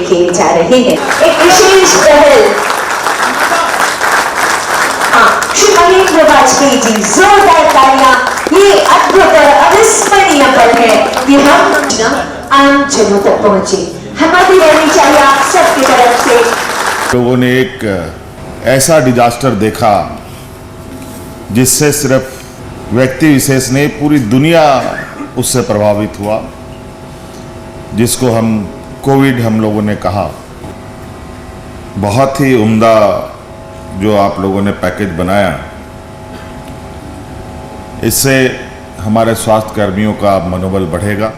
किए जा रहे हैं। एक विशेष पहल, श्री महेंद्र वाजपेयी जी, जोरदार तालियां। ये अद्भुत अविस्मरणीय पल है कि हम आम जनों तक पहुंचे। हमारी रहनी चाहिए आप सबकी तरफ से। लोगों ने एक ऐसा डिजास्टर देखा जिससे सिर्फ व्यक्ति विशेष नहीं, पूरी दुनिया उससे प्रभावित हुआ, जिसको हम कोविड हम लोगों ने कहा। बहुत ही उम्दा जो आप लोगों ने पैकेज बनाया, इससे हमारे स्वास्थ्य कर्मियों का मनोबल बढ़ेगा।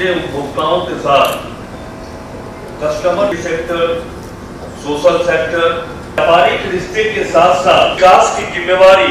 उपभोक्ताओं के साथ कस्टमर सेक्टर, सोशल सेक्टर, व्यापारिक रिश्ते के साथ साथ विकास की जिम्मेवारी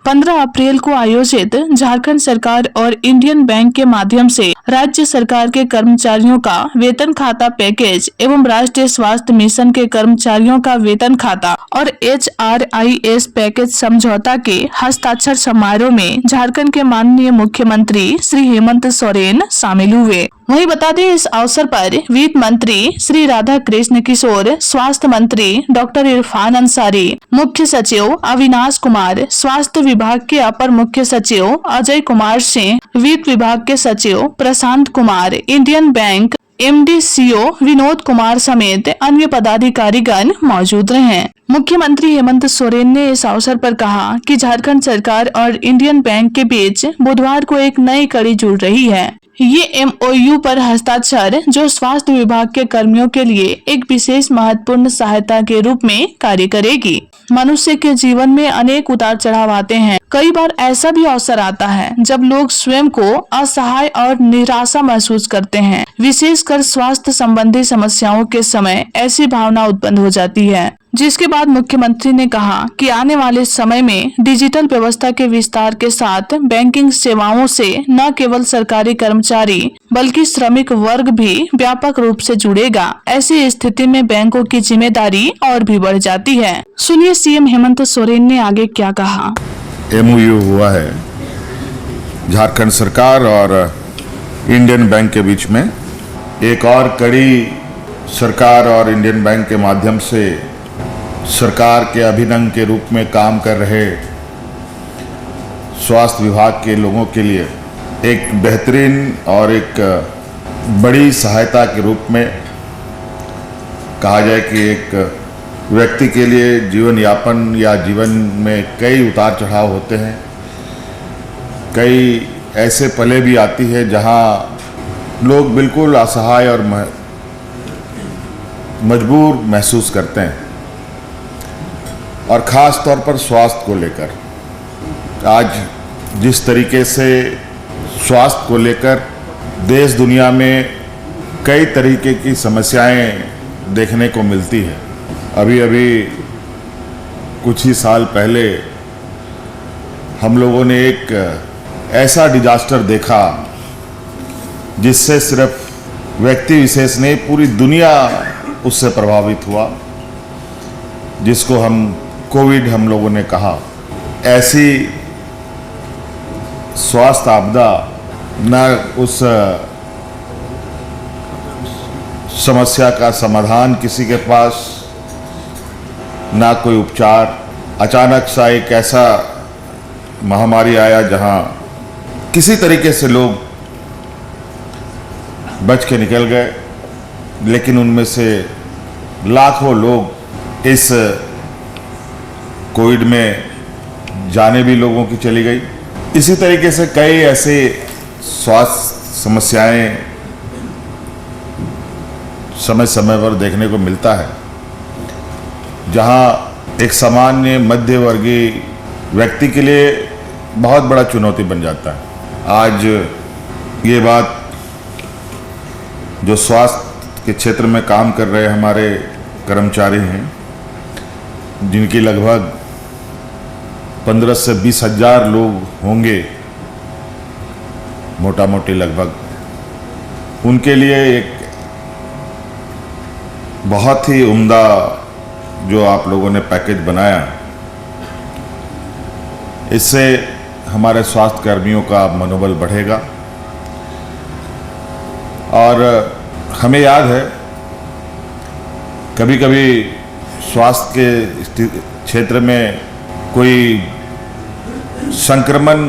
15 अप्रैल को आयोजित झारखंड सरकार और इंडियन बैंक के माध्यम से राज्य सरकार के कर्मचारियों का वेतन खाता पैकेज एवं राष्ट्रीय स्वास्थ्य मिशन के कर्मचारियों का वेतन खाता और HRIS पैकेज समझौता के हस्ताक्षर समारोह में झारखंड के माननीय मुख्यमंत्री श्री हेमंत सोरेन शामिल हुए। वहीं बता दें, इस अवसर पर वित्त मंत्री श्री राधा कृष्ण किशोर, स्वास्थ्य मंत्री डॉक्टर इरफान अंसारी, मुख्य सचिव अविनाश कुमार, स्वास्थ्य विभाग के अपर मुख्य सचिव अजय कुमार सिंह, वित्त विभाग के सचिव Prashant Kumar, Indian bank MD CO Vinod Kumar समेत अन्य पदाधिकारीगण मौजूद रहे। मुख्यमंत्री हेमंत सोरेन ने इस अवसर पर कहा कि झारखंड सरकार और इंडियन बैंक के बीच बुधवार को एक नई कड़ी जुड़ रही है। ये MOU पर हस्ताक्षर जो स्वास्थ्य विभाग के कर्मियों के लिए एक विशेष महत्वपूर्ण सहायता के रूप में कार्य करेगी। मनुष्य के जीवन में अनेक उतार चढ़ाव आते हैं। कई बार ऐसा भी अवसर आता है जब लोग स्वयं को असहाय और निराशा महसूस करते हैं। विशेषकर स्वास्थ्य संबंधी समस्याओं के समय ऐसी भावना उत्पन्न हो जाती है, जिसके बाद मुख्यमंत्री ने कहा कि आने वाले समय में डिजिटल व्यवस्था के विस्तार के साथ बैंकिंग सेवाओं से न केवल सरकारी कर्मचारी बल्कि श्रमिक वर्ग भी व्यापक रूप से जुड़ेगा। ऐसी स्थिति में बैंकों की जिम्मेदारी और भी बढ़ जाती है। सुनिए CM हेमंत सोरेन ने आगे क्या कहा। MOU हुआ है झारखंड सरकार और इंडियन बैंक के बीच में। एक और कड़ी सरकार और इंडियन बैंक के माध्यम से सरकार के अभिनव के रूप में काम कर रहे स्वास्थ्य विभाग के लोगों के लिए एक बेहतरीन और एक बड़ी सहायता के रूप में कहा जाए कि एक व्यक्ति के लिए जीवन यापन या जीवन में कई उतार चढ़ाव होते हैं। कई ऐसे पले भी आती है जहां लोग बिल्कुल असहाय और मजबूर महसूस करते हैं, और ख़ास तौर पर स्वास्थ्य को लेकर। आज जिस तरीके से स्वास्थ्य को लेकर देश दुनिया में कई तरीके की समस्याएं देखने को मिलती है। अभी अभी कुछ ही साल पहले हम लोगों ने एक ऐसा डिजास्टर देखा जिससे सिर्फ व्यक्ति विशेष नहीं, पूरी दुनिया उससे प्रभावित हुआ, जिसको हम कोविड हम लोगों ने कहा। ऐसी स्वास्थ्य आपदा न उस समस्या का समाधान किसी के पास, ना कोई उपचार। अचानक सा एक ऐसा महामारी आया जहां किसी तरीके से लोग बच के निकल गए, लेकिन उनमें से लाखों लोग इस कोविड में जाने भी लोगों की चली गई। इसी तरीके से कई ऐसे स्वास्थ्य समस्याएं समय समय पर देखने को मिलता है, जहां एक सामान्य मध्य वर्गीय व्यक्ति के लिए बहुत बड़ा चुनौती बन जाता है। आज ये बात जो स्वास्थ्य के क्षेत्र में काम कर रहे हमारे कर्मचारी हैं, जिनकी लगभग 15 से 20 हजार लोग होंगे मोटा मोटी लगभग, उनके लिए एक बहुत ही उम्दा जो आप लोगों ने पैकेज बनाया, इससे हमारे स्वास्थ्य कर्मियों का मनोबल बढ़ेगा। और हमें याद है कभी कभी स्वास्थ्य के क्षेत्र में कोई संक्रमण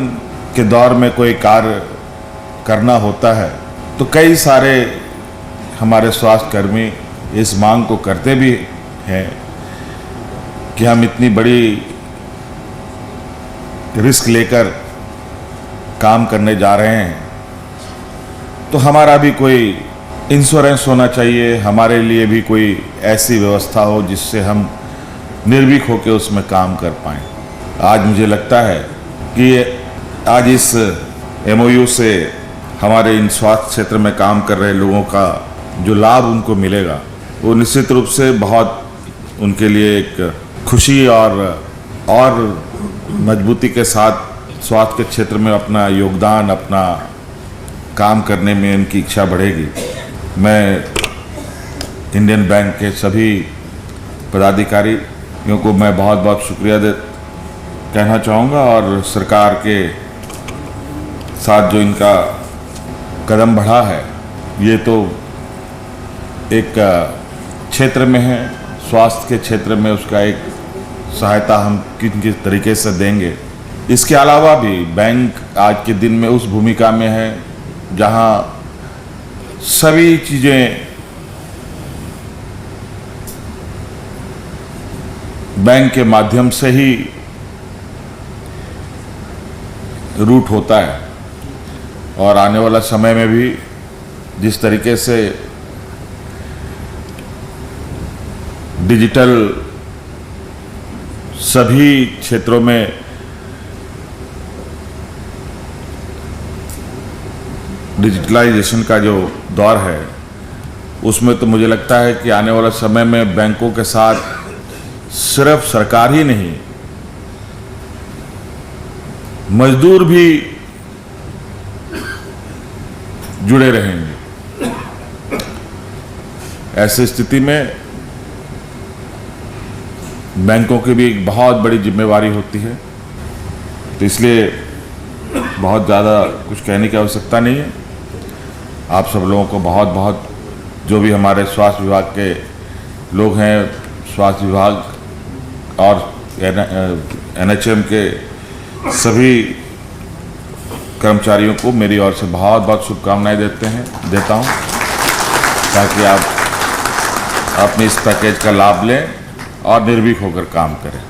के दौर में कोई कार्य करना होता है तो कई सारे हमारे स्वास्थ्य कर्मी इस मांग को करते भी हैं कि हम इतनी बड़ी रिस्क लेकर काम करने जा रहे हैं तो हमारा भी कोई इंश्योरेंस होना चाहिए, हमारे लिए भी कोई ऐसी व्यवस्था हो जिससे हम निर्भीक होकर उसमें काम कर पाएं। आज मुझे लगता है कि आज इस MOU से हमारे इन स्वास्थ्य क्षेत्र में काम कर रहे लोगों का जो लाभ उनको मिलेगा वो निश्चित रूप से बहुत उनके लिए एक खुशी और मजबूती के साथ स्वास्थ्य के क्षेत्र में अपना योगदान, अपना काम करने में उनकी इच्छा बढ़ेगी। मैं इंडियन बैंक के सभी पदाधिकारियों को मैं बहुत बहुत शुक्रिया कहना चाहूँगा और सरकार के साथ जो इनका कदम बढ़ा है ये तो एक क्षेत्र में है, स्वास्थ्य के क्षेत्र में उसका एक सहायता हम किस तरीके से देंगे। इसके अलावा भी बैंक आज के दिन में उस भूमिका में है जहां सभी चीज़ें बैंक के माध्यम से ही रूट होता है और आने वाला समय में भी जिस तरीके से डिजिटल सभी क्षेत्रों में डिजिटलाइजेशन का जो दौर है उसमें तो मुझे लगता है कि आने वाला समय में बैंकों के साथ सिर्फ सरकार ही नहीं, मजदूर भी जुड़े रहेंगे। ऐसी स्थिति में बैंकों की भी एक बहुत बड़ी जिम्मेवारी होती है, तो इसलिए बहुत ज़्यादा कुछ कहने की आवश्यकता नहीं है। आप सब लोगों को बहुत बहुत, जो भी हमारे स्वास्थ्य विभाग के लोग हैं, स्वास्थ्य विभाग और NHM के सभी कर्मचारियों को मेरी ओर से बहुत बहुत शुभकामनाएं देता हूं ताकि आप अपने इस पैकेज का लाभ लें और निर्भीक होकर काम करें।